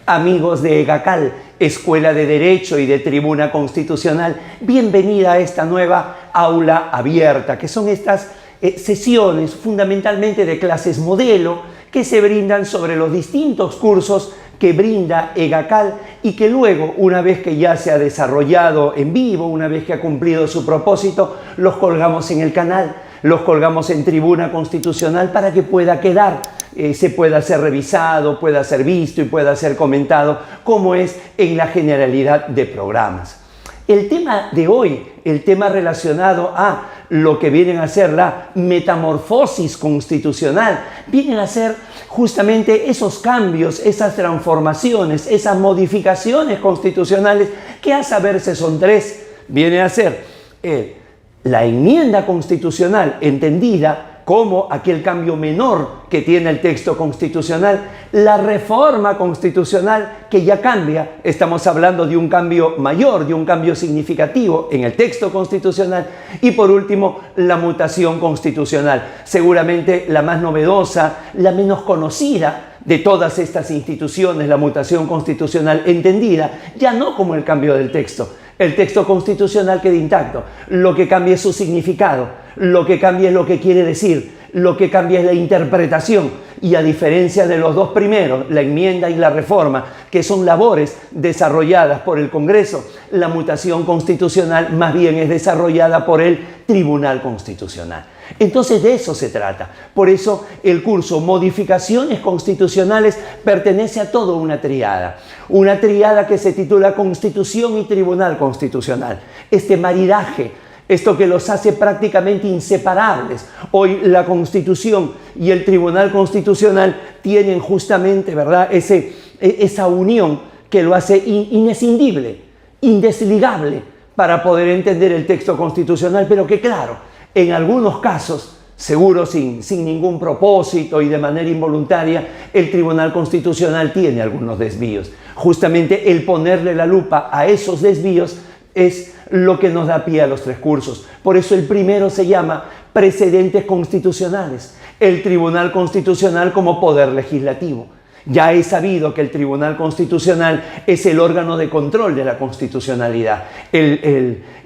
Amigos de EGACAL, Escuela de Derecho y de Tribuna Constitucional, bienvenida a esta nueva aula abierta, que son estas sesiones fundamentalmente de clases modelo que se brindan sobre los distintos cursos que brinda EGACAL y que luego, una vez que ya se ha desarrollado en vivo, una vez que ha cumplido su propósito, los colgamos en el canal, los colgamos en Tribuna Constitucional para que pueda quedar, se pueda ser revisado, pueda ser visto y pueda ser comentado, como es en la generalidad de programas. El tema de hoy, el tema relacionado a lo que vienen a ser la metamorfosis constitucional, vienen a ser justamente esos cambios, esas transformaciones, esas modificaciones constitucionales, que a saberse son tres. Viene a ser la enmienda constitucional entendida como aquel cambio menor que tiene el texto constitucional, la reforma constitucional que ya cambia, estamos hablando de un cambio mayor, de un cambio significativo en el texto constitucional, y por último la mutación constitucional, seguramente la más novedosa, la menos conocida de todas estas instituciones, la mutación constitucional entendida ya no como el cambio del texto. El texto constitucional queda intacto, lo que cambia es su significado, lo que cambia es lo que quiere decir, lo que cambia es la interpretación, y a diferencia de los dos primeros, la enmienda y la reforma, que son labores desarrolladas por el Congreso, la mutación constitucional más bien es desarrollada por el Tribunal Constitucional. Entonces de eso se trata. Por eso el curso Modificaciones Constitucionales pertenece a toda una triada que se titula Constitución y Tribunal Constitucional. Este maridaje, esto que los hace prácticamente inseparables. Hoy la Constitución y el Tribunal Constitucional tienen justamente, ¿verdad?, esa unión que lo hace inescindible, indesligable para poder entender el texto constitucional, pero que claro, en algunos casos, seguro sin ningún propósito y de manera involuntaria, el Tribunal Constitucional tiene algunos desvíos. Justamente el ponerle la lupa a esos desvíos es lo que nos da pie a los tres cursos. Por eso el primero se llama Precedentes Constitucionales, el Tribunal Constitucional como poder legislativo. Ya he sabido que el Tribunal Constitucional es el órgano de control de la constitucionalidad.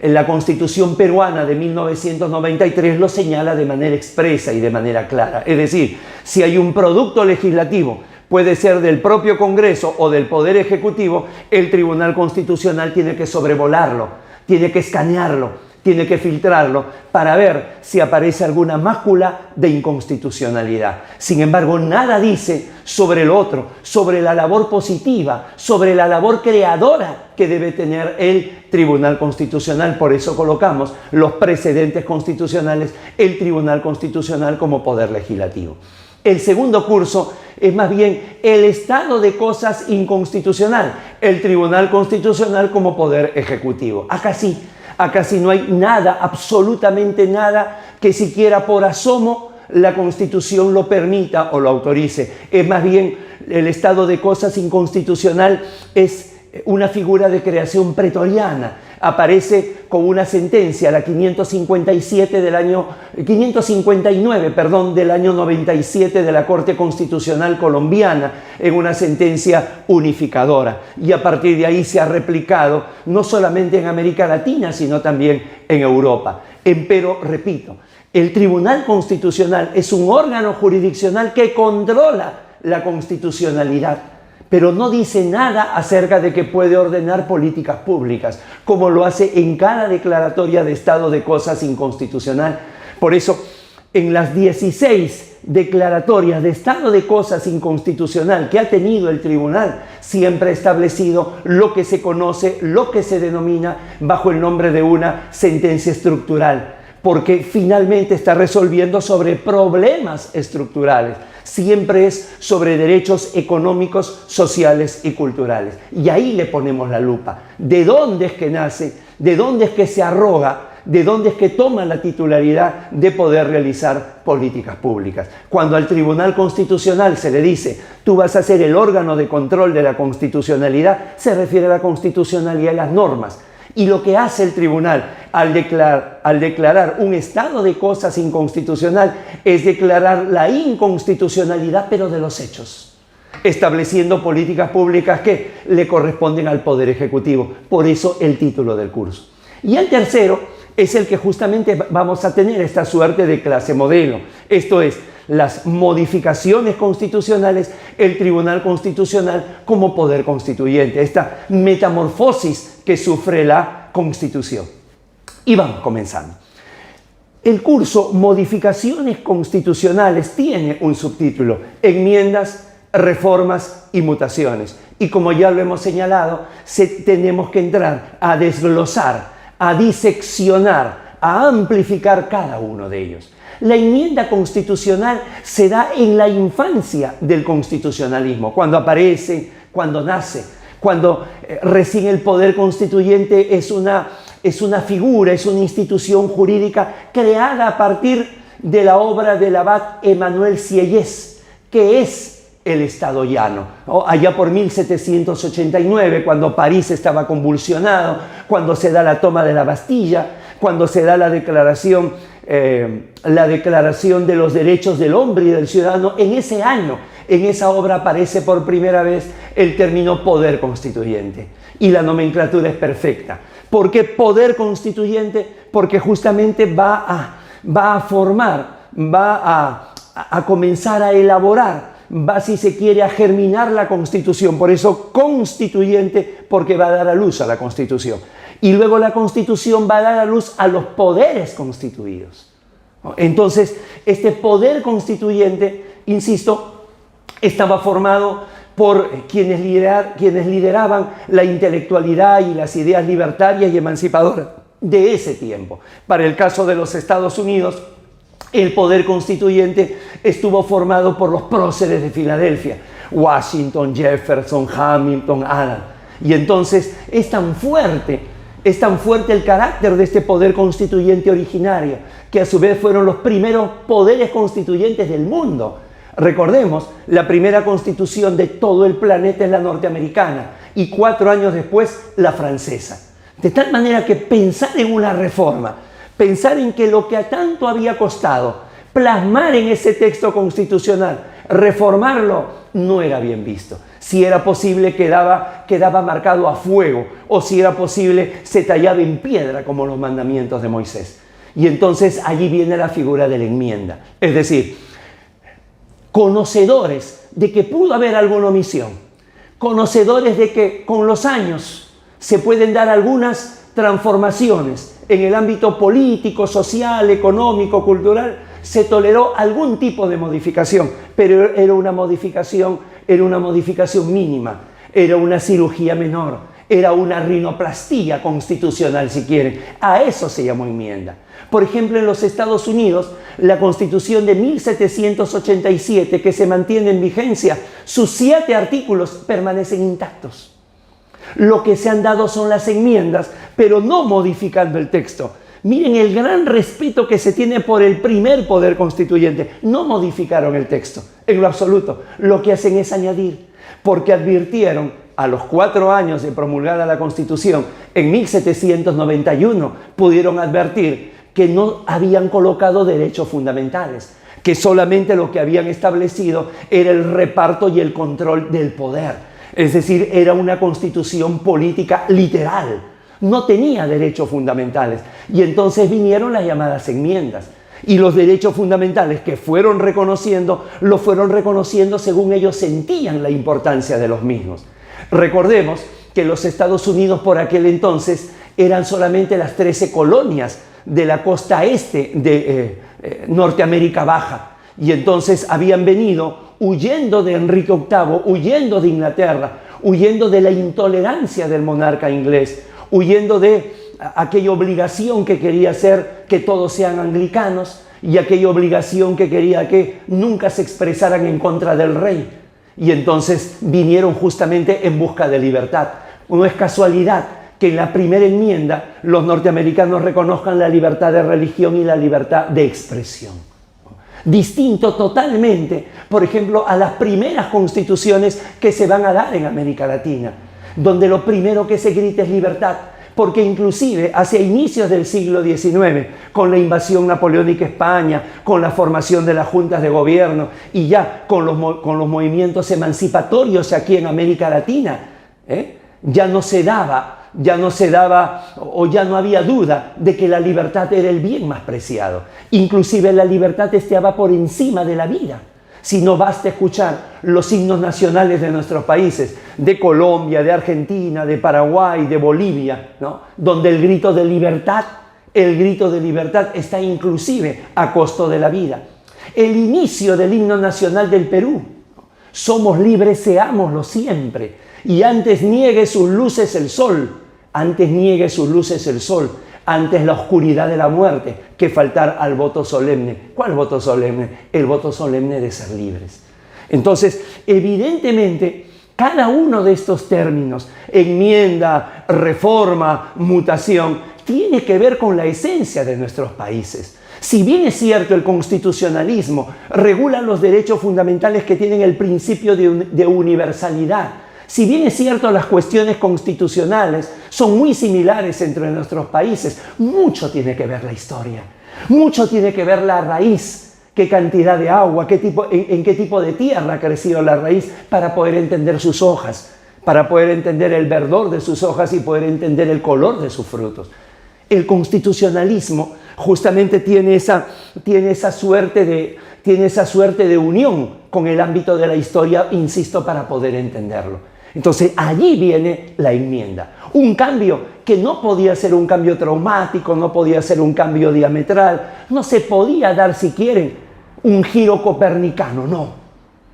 La Constitución peruana de 1993 lo señala de manera expresa y de manera clara. Es decir, si hay un producto legislativo, puede ser del propio Congreso o del Poder Ejecutivo, el Tribunal Constitucional tiene que sobrevolarlo, tiene que escanearlo, tiene que filtrarlo para ver si aparece alguna mácula de inconstitucionalidad. Sin embargo, nada dice sobre lo otro, sobre la labor positiva, sobre la labor creadora que debe tener el Tribunal Constitucional. Por eso colocamos los precedentes constitucionales, el Tribunal Constitucional como poder legislativo. El segundo curso es más bien el estado de cosas inconstitucional, el Tribunal Constitucional como poder ejecutivo. Acá sí no hay nada, absolutamente nada, que siquiera por asomo la Constitución lo permita o lo autorice. Es más bien el estado de cosas inconstitucional, es una figura de creación pretoriana. Aparece con una sentencia, la 559 del año 97 de la Corte Constitucional colombiana, en una sentencia unificadora. Y a partir de ahí se ha replicado no solamente en América Latina, sino también en Europa. Empero, repito, el Tribunal Constitucional es un órgano jurisdiccional que controla la constitucionalidad, pero no dice nada acerca de que puede ordenar políticas públicas, como lo hace en cada declaratoria de estado de cosas inconstitucional. Por eso, en las 16 declaratorias de estado de cosas inconstitucional que ha tenido el tribunal, siempre ha establecido lo que se conoce, lo que se denomina bajo el nombre de una sentencia estructural, porque finalmente está resolviendo sobre problemas estructurales. Siempre es sobre derechos económicos, sociales y culturales. Y ahí le ponemos la lupa. ¿De dónde es que nace? ¿De dónde es que se arroga? ¿De dónde es que toma la titularidad de poder realizar políticas públicas? Cuando al Tribunal Constitucional se le dice, tú vas a ser el órgano de control de la constitucionalidad, se refiere a la constitucionalidad y las normas. Y lo que hace el tribunal al declarar un estado de cosas inconstitucional es declarar la inconstitucionalidad, pero de los hechos. estableciendo políticas públicas que le corresponden al Poder Ejecutivo. Por eso el título del curso. Y el tercero es el que justamente vamos a tener esta suerte de clase modelo. Esto es, las modificaciones constitucionales, el Tribunal Constitucional como poder constituyente, esta metamorfosis que sufre la Constitución. Y vamos comenzando. El curso Modificaciones Constitucionales tiene un subtítulo: Enmiendas, Reformas y Mutaciones. Y como ya lo hemos señalado, tenemos que entrar a desglosar, a diseccionar, a amplificar cada uno de ellos. La enmienda constitucional se da en la infancia del constitucionalismo, cuando aparece, cuando nace, cuando recién el poder constituyente es una figura, es una institución jurídica creada a partir de la obra del abad Emmanuel Sieyès, que es el Estado llano. Allá por 1789, cuando París estaba convulsionado, cuando se da la toma de la Bastilla, cuando se da la declaración de los derechos del hombre y del ciudadano, en ese año, en esa obra aparece por primera vez el término poder constituyente. Y la nomenclatura es perfecta. ¿Por qué poder constituyente? Porque justamente va a formar, va a comenzar a elaborar, va, si se quiere, a germinar la Constitución. Por eso constituyente, porque va a dar a luz a la Constitución. Y luego la Constitución va a dar a luz a los poderes constituidos. Entonces, este poder constituyente, insisto, estaba formado por quienes lideraban la intelectualidad y las ideas libertarias y emancipadoras de ese tiempo. Para el caso de los Estados Unidos, el poder constituyente estuvo formado por los próceres de Filadelfia: Washington, Jefferson, Hamilton, Adams. Y entonces es tan fuerte el carácter de este poder constituyente originario, que a su vez fueron los primeros poderes constituyentes del mundo. Recordemos, la primera constitución de todo el planeta es la norteamericana y 4 años después la francesa. De tal manera que pensar en una reforma, pensar en que lo que a tanto había costado plasmar en ese texto constitucional, reformarlo, no era bien visto. Si era posible, quedaba marcado a fuego, o si era posible, se tallaba en piedra, como los mandamientos de Moisés. Y entonces allí viene la figura de la enmienda. Es decir, conocedores de que pudo haber alguna omisión, conocedores de que con los años se pueden dar algunas transformaciones en el ámbito político, social, económico, cultural, se toleró algún tipo de modificación, pero era una modificación mínima, era una cirugía menor, era una rinoplastía constitucional, si quieren. A eso se llamó enmienda. Por ejemplo, en los Estados Unidos, la Constitución de 1787, que se mantiene en vigencia, sus 7 artículos permanecen intactos. Lo que se han dado son las enmiendas, pero no modificando el texto. Miren el gran respeto que se tiene por el primer poder constituyente. No modificaron el texto, en lo absoluto. Lo que hacen es añadir, porque advirtieron a los 4 años de promulgada la Constitución, en 1791, pudieron advertir que no habían colocado derechos fundamentales, que solamente lo que habían establecido era el reparto y el control del poder. Es decir, era una constitución política literal. No tenía derechos fundamentales. Y entonces vinieron las llamadas enmiendas. Y los derechos fundamentales que fueron reconociendo, los fueron reconociendo según ellos sentían la importancia de los mismos. Recordemos que los Estados Unidos por aquel entonces eran solamente las 13 colonias de la costa este de Norteamérica Baja. Y entonces habían venido huyendo de Enrique VIII, huyendo de Inglaterra, huyendo de la intolerancia del monarca inglés, huyendo de aquella obligación que quería hacer que todos sean anglicanos y aquella obligación que quería que nunca se expresaran en contra del rey. Y entonces vinieron justamente en busca de libertad. No es casualidad que en la primera enmienda los norteamericanos reconozcan la libertad de religión y la libertad de expresión. Distinto totalmente, por ejemplo, a las primeras constituciones que se van a dar en América Latina, donde lo primero que se grita es libertad, porque inclusive hacia inicios del siglo XIX, con la invasión napoleónica a España, con la formación de las juntas de gobierno y ya con los movimientos emancipatorios aquí en América Latina, ya no se daba o ya no había duda de que la libertad era el bien más preciado. Inclusive la libertad estaba por encima de la vida. Si no basta escuchar los himnos nacionales de nuestros países, de Colombia, de Argentina, de Paraguay, de Bolivia, ¿no? Donde el grito de libertad está inclusive a costo de la vida. El inicio del himno nacional del Perú: somos libres, seámoslo siempre, y antes niegue sus luces el sol, antes la oscuridad de la muerte, que faltar al voto solemne. ¿Cuál voto solemne? El voto solemne de ser libres. Entonces, evidentemente, cada uno de estos términos, enmienda, reforma, mutación, tiene que ver con la esencia de nuestros países. Si bien es cierto, el constitucionalismo regula los derechos fundamentales que tienen el principio de universalidad, si bien es cierto, las cuestiones constitucionales son muy similares entre nuestros países, mucho tiene que ver la historia, mucho tiene que ver la raíz, qué cantidad de agua, en qué tipo de tierra ha crecido la raíz para poder entender sus hojas, para poder entender el verdor de sus hojas y poder entender el color de sus frutos. El constitucionalismo justamente tiene esa suerte de unión con el ámbito de la historia, insisto, para poder entenderlo. Entonces, allí viene la enmienda. Un cambio que no podía ser un cambio traumático, no podía ser un cambio diametral, no se podía dar, si quieren, un giro copernicano, no.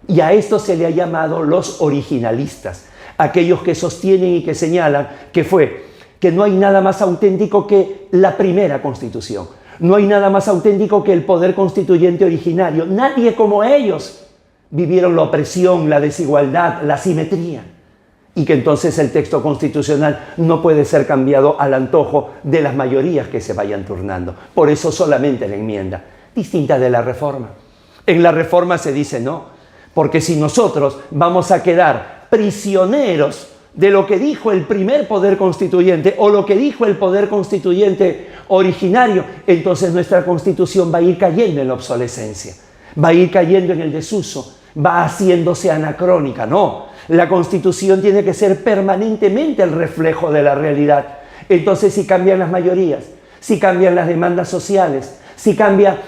Y a esto se le ha llamado los originalistas, aquellos que sostienen y que señalan que no hay nada más auténtico que la primera Constitución. No hay nada más auténtico que el poder constituyente originario. Nadie como ellos vivieron la opresión, la desigualdad, la asimetría. Y que entonces el texto constitucional no puede ser cambiado al antojo de las mayorías que se vayan turnando. Por eso solamente la enmienda, distinta de la reforma. En la reforma se dice no, porque si nosotros vamos a quedar prisioneros de lo que dijo el primer poder constituyente o lo que dijo el poder constituyente originario, entonces nuestra Constitución va a ir cayendo en la obsolescencia, va a ir cayendo en el desuso, va haciéndose anacrónica. No, la Constitución tiene que ser permanentemente el reflejo de la realidad. Entonces, si cambian las mayorías, si cambian las demandas sociales, si cambia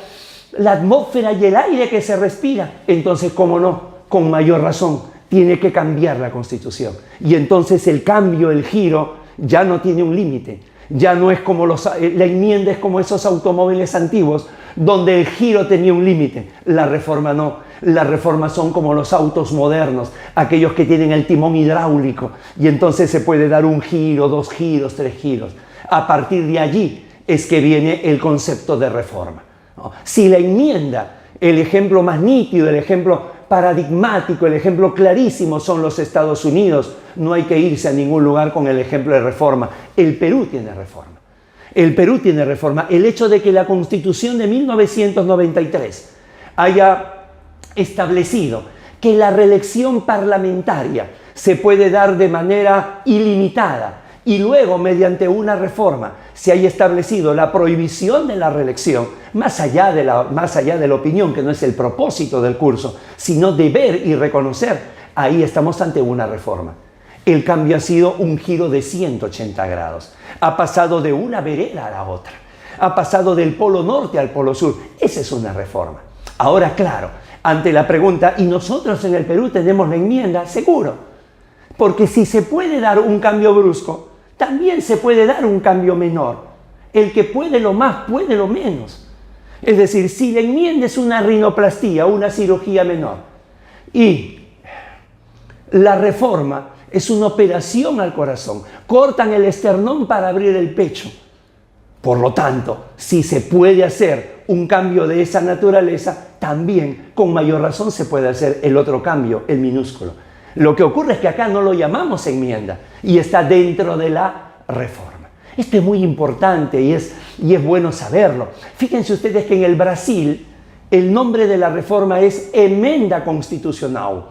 la atmósfera y el aire que se respira, entonces, cómo no, con mayor razón, tiene que cambiar la Constitución. Y entonces el cambio, el giro, ya no tiene un límite. Ya no es como la enmienda es como esos automóviles antiguos, donde el giro tenía un límite. La reforma no. Las reformas son como los autos modernos, aquellos que tienen el timón hidráulico, y entonces se puede dar un giro, 2 giros, 3 giros. A partir de allí es que viene el concepto de reforma, ¿no? Si la enmienda, el ejemplo más nítido, el ejemplo paradigmático, el ejemplo clarísimo son los Estados Unidos, no hay que irse a ningún lugar con el ejemplo de reforma. El Perú tiene reforma. El Perú tiene reforma. El hecho de que la Constitución de 1993 haya establecido que la reelección parlamentaria se puede dar de manera ilimitada y luego mediante una reforma se haya establecido la prohibición de la reelección, más allá de la opinión, que no es el propósito del curso, sino de ver y reconocer, ahí estamos ante una reforma. El cambio ha sido un giro de 180 grados. Ha pasado de una vereda a la otra. Ha pasado del polo norte al polo sur. Esa es una reforma. Ahora, claro, ante la pregunta, ¿y nosotros en el Perú tenemos la enmienda? Seguro. Porque si se puede dar un cambio brusco, también se puede dar un cambio menor. El que puede lo más, puede lo menos. Es decir, si la enmienda es una rinoplastía, una cirugía menor, y la reforma es una operación al corazón, cortan el esternón para abrir el pecho. Por lo tanto, si se puede hacer un cambio de esa naturaleza, también con mayor razón se puede hacer el otro cambio, el minúsculo. Lo que ocurre es que acá no lo llamamos enmienda y está dentro de la reforma. Esto es muy importante y es bueno saberlo. Fíjense ustedes que en el Brasil el nombre de la reforma es emenda constitucional,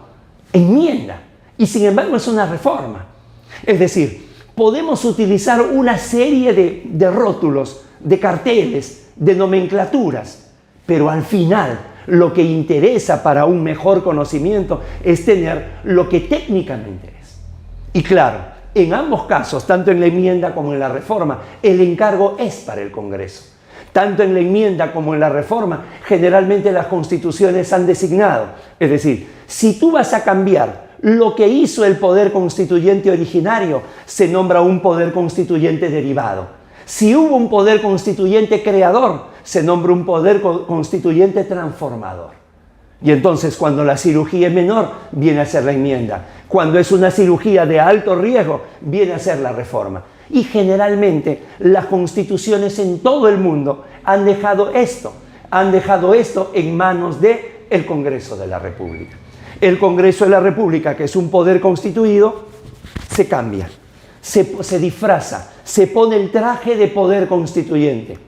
enmienda, y sin embargo es una reforma. Es decir, podemos utilizar una serie de rótulos, de carteles, de nomenclaturas, pero al final lo que interesa para un mejor conocimiento es tener lo que técnicamente es. Y claro, en ambos casos, tanto en la enmienda como en la reforma, el encargo es para el Congreso. Tanto en la enmienda como en la reforma, generalmente las constituciones han designado. Es decir, si tú vas a cambiar lo que hizo el poder constituyente originario, se nombra un poder constituyente derivado. Si hubo un poder constituyente creador, se nombra un poder constituyente transformador. Y entonces, cuando la cirugía es menor, viene a ser la enmienda. Cuando es una cirugía de alto riesgo, viene a ser la reforma. Y generalmente las constituciones en todo el mundo han dejado esto en manos del Congreso de la República. El Congreso de la República, que es un poder constituido, se cambia, se disfraza, se pone el traje de poder constituyente,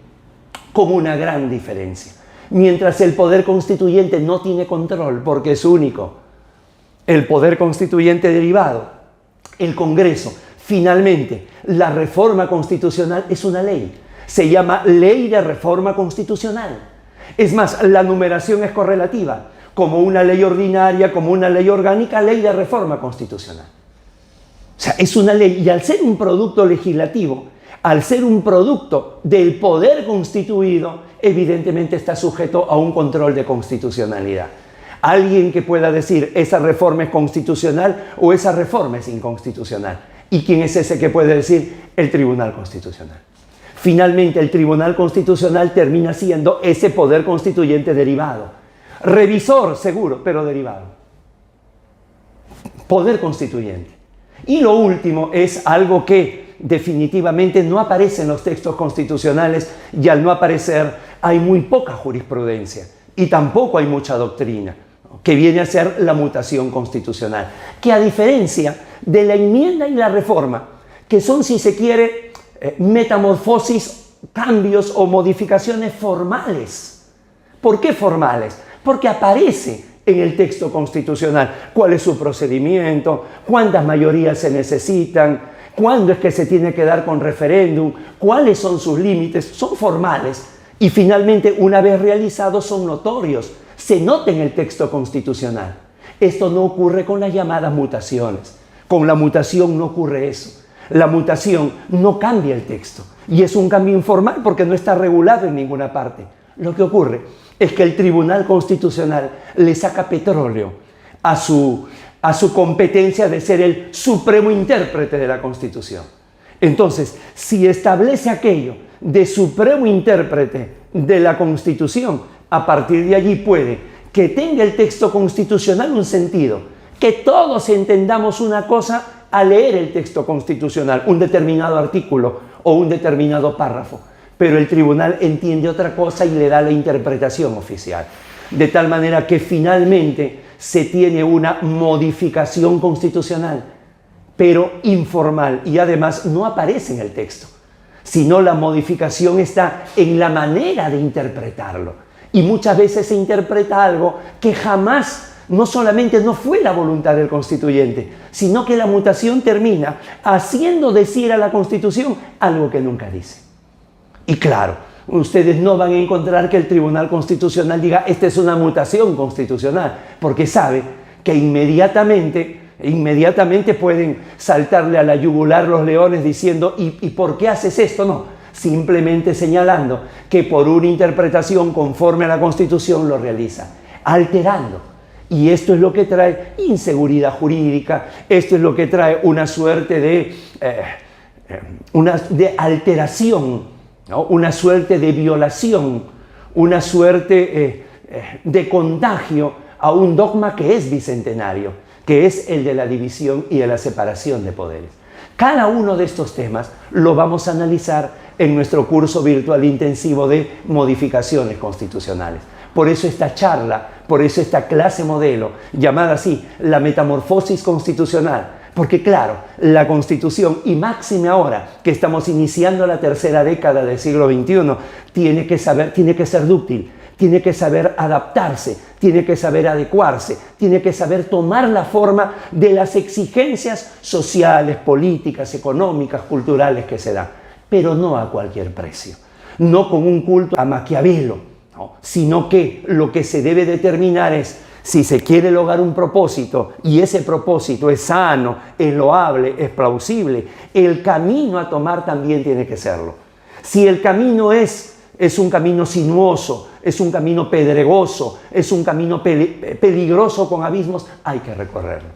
con una gran diferencia. Mientras el poder constituyente no tiene control, porque es único, el poder constituyente derivado, el Congreso. Finalmente, la reforma constitucional es una ley. Se llama Ley de Reforma Constitucional. Es más, la numeración es correlativa. Como una ley ordinaria, como una ley orgánica, Ley de Reforma Constitucional. O sea, es una ley. Y al ser un producto legislativo, al ser un producto del poder constituido, evidentemente está sujeto a un control de constitucionalidad. Alguien que pueda decir, esa reforma es constitucional o esa reforma es inconstitucional. ¿Y quién es ese que puede decir? El Tribunal Constitucional. Finalmente, el Tribunal Constitucional termina siendo ese poder constituyente derivado. Revisor, seguro, pero derivado. Poder constituyente. Y lo último es algo que definitivamente no aparece en los textos constitucionales, y al no aparecer hay muy poca jurisprudencia y tampoco hay mucha doctrina, que viene a ser la mutación constitucional, que a diferencia de la enmienda y la reforma, que son, si se quiere, metamorfosis, cambios o modificaciones formales. ¿Por qué formales? Porque aparece en el texto constitucional cuál es su procedimiento, cuántas mayorías se necesitan, cuándo es que se tiene que dar con referéndum, cuáles son sus límites, son formales y finalmente, una vez realizados, son notorios, se nota en el texto constitucional. Esto no ocurre con las llamadas mutaciones. Con la mutación no ocurre eso. La mutación no cambia el texto y es un cambio informal porque no está regulado en ninguna parte. Lo que ocurre es que el Tribunal Constitucional le saca petróleo a su competencia de ser el supremo intérprete de la Constitución. Entonces, si establece aquello de supremo intérprete de la Constitución, a partir de allí puede que tenga el texto constitucional un sentido, que todos entendamos una cosa al leer el texto constitucional, un determinado artículo o un determinado párrafo, pero el tribunal entiende otra cosa y le da la interpretación oficial. De tal manera que finalmente se tiene una modificación constitucional, pero informal, y además no aparece en el texto, sino la modificación está en la manera de interpretarlo. Y muchas veces se interpreta algo que jamás, no solamente no fue la voluntad del constituyente, sino que la mutación termina haciendo decir a la Constitución algo que nunca dice. Y claro, ustedes no van a encontrar que el Tribunal Constitucional diga esta es una mutación constitucional, porque sabe que inmediatamente pueden saltarle a la yugular los leones diciendo ¿y por qué haces esto? No. Simplemente señalando que por una interpretación conforme a la Constitución lo realiza, alterando. Y esto es lo que trae inseguridad jurídica, esto es lo que trae una suerte de alteración, ¿no? Una suerte de violación, una suerte de contagio a un dogma que es bicentenario, que es el de la división y de la separación de poderes. Cada uno de estos temas lo vamos a analizar en nuestro curso virtual intensivo de modificaciones constitucionales. Por eso esta charla, por eso esta clase modelo, llamada así, la metamorfosis constitucional. Porque claro, la Constitución, y máxime ahora que estamos iniciando la tercera década del siglo XXI, tiene que ser dúctil, tiene que saber adaptarse, tiene que saber adecuarse, tiene que saber tomar la forma de las exigencias sociales, políticas, económicas, culturales que se dan, pero no a cualquier precio, no con un culto a Maquiavelo, no, sino que lo que se debe determinar es si se quiere lograr un propósito y ese propósito es sano, es loable, es plausible, el camino a tomar también tiene que serlo. Si el camino es un camino sinuoso, es un camino pedregoso, es un camino peligroso con abismos, hay que recorrerlo.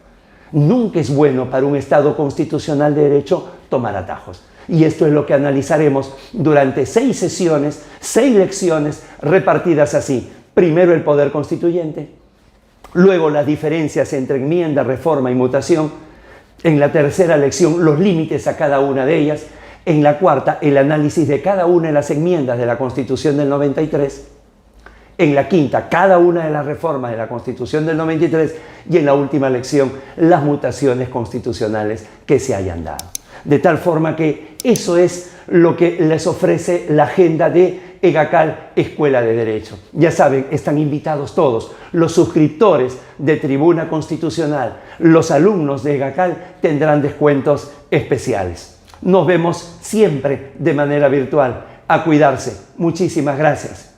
Nunca es bueno para un Estado constitucional de derecho tomar atajos. Y esto es lo que analizaremos durante 6 sesiones, 6 lecciones repartidas así. Primero el poder constituyente, luego las diferencias entre enmienda, reforma y mutación. En la tercera lección, los límites a cada una de ellas. En la cuarta, el análisis de cada una de las enmiendas de la Constitución del 93. En la quinta, cada una de las reformas de la Constitución del 93. Y en la última lección, las mutaciones constitucionales que se hayan dado. De tal forma que eso es lo que les ofrece la agenda de EGACAL Escuela de Derecho. Ya saben, están invitados todos. Los suscriptores de Tribuna Constitucional, los alumnos de EGACAL tendrán descuentos especiales. Nos vemos siempre de manera virtual. A cuidarse. Muchísimas gracias.